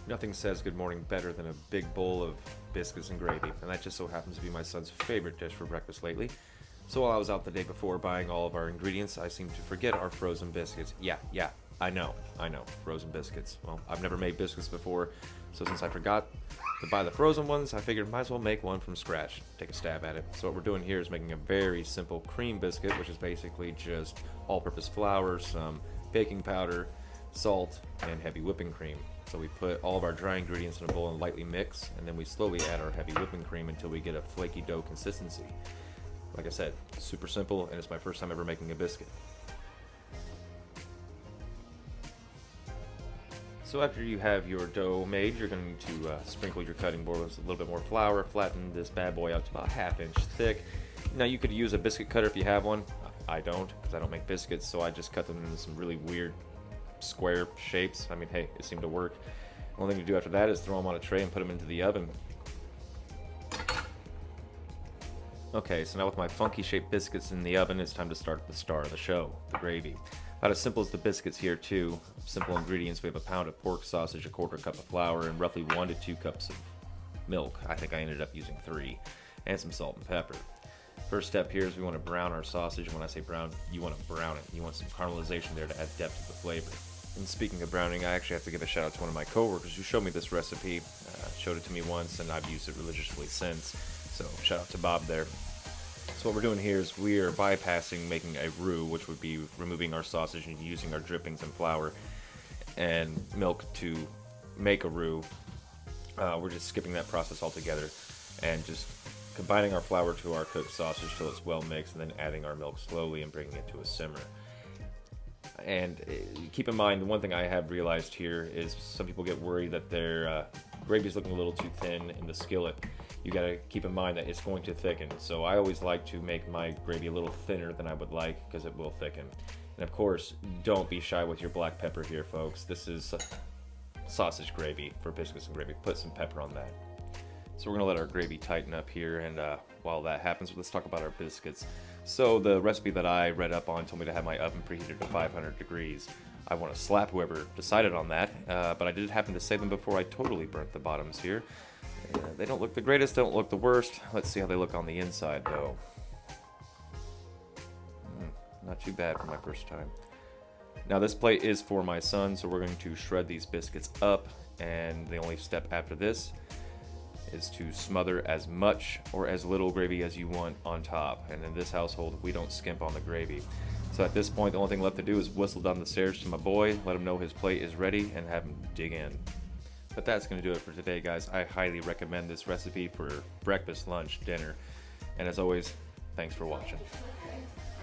Nothing says good morning better than a big bowl of biscuits and gravy, and that just so happens to be my son's favorite dish for breakfast lately. So while I was out the day before buying all of our ingredients, I seemed to forget our frozen biscuits. Yeah, I know, frozen biscuits. Well, I've never made biscuits before, so since I forgot to buy the frozen ones, I figured might as well make one from scratch, take a stab at it. So what we're doing here is making a very simple cream biscuit, which is basically just all-purpose flour, some baking powder, salt, and heavy whipping cream. So we put all of our dry ingredients in a bowl and lightly mix, and then we slowly add our heavy whipping cream until we get a flaky dough consistency. Like I said, super simple, and it's my first time ever making a biscuit. So after you have your dough made, you're going to sprinkle your cutting board with a little bit more flour, flatten this bad boy out to about 1/2 inch thick. Now you could use a biscuit cutter if you have one. I don't, because I don't make biscuits, so I just cut them into some really weird square shapes. I mean, hey, it seemed to work. The only thing to do after that is throw them on a tray and put them into the oven. Okay, so now with my funky shaped biscuits in the oven, it's time to start the star of the show, the gravy. About as simple as the biscuits here too. Simple ingredients, we have a pound of pork sausage, a 1/4 cup of flour, and roughly 1 to 2 cups of milk. I think I ended up using 3, and some salt and pepper. First step here is we want to brown our sausage. When I say brown, you want to brown it. You want some caramelization there to add depth to the flavor. And speaking of browning, I actually have to give a shout out to one of my coworkers who showed me this recipe. Showed it to me once, and I've used it religiously since. So shout out to Bob there. So what we're doing here is we are bypassing making a roux, which would be removing our sausage and using our drippings and flour and milk to make a roux. We're just skipping that process altogether and just combining our flour to our cooked sausage till it's well mixed, and then adding our milk slowly and bringing it to a simmer. And keep in mind, the one thing I have realized here is some people get worried that their gravy is looking a little too thin in the skillet. You gotta keep in mind that it's going to thicken. So I always like to make my gravy a little thinner than I would like, because it will thicken. And of course, don't be shy with your black pepper here, folks. This is sausage gravy for biscuits and gravy. Put some pepper on that. So we're gonna let our gravy tighten up here, and while that happens, let's talk about our biscuits. So the recipe that I read up on told me to have my oven preheated to 500 degrees. I want to slap whoever decided on that, but I did happen to say them before I totally burnt the bottoms here. They don't look the greatest, don't look the worst. Let's see how they look on the inside, though. Not too bad for my first time. Now this plate is for my son, so we're going to shred these biscuits up, and the only step after this is to smother as much or as little gravy as you want on top. And in this household, we don't skimp on the gravy. So at this point, the only thing left to do is whistle down the stairs to my boy, let him know his plate is ready, and have him dig in. But that's going to do it for today, guys. I highly recommend this recipe for breakfast, lunch, dinner. And as always, thanks for watching.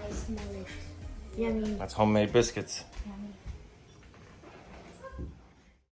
I smell it. Yummy. That's homemade biscuits. Yummy.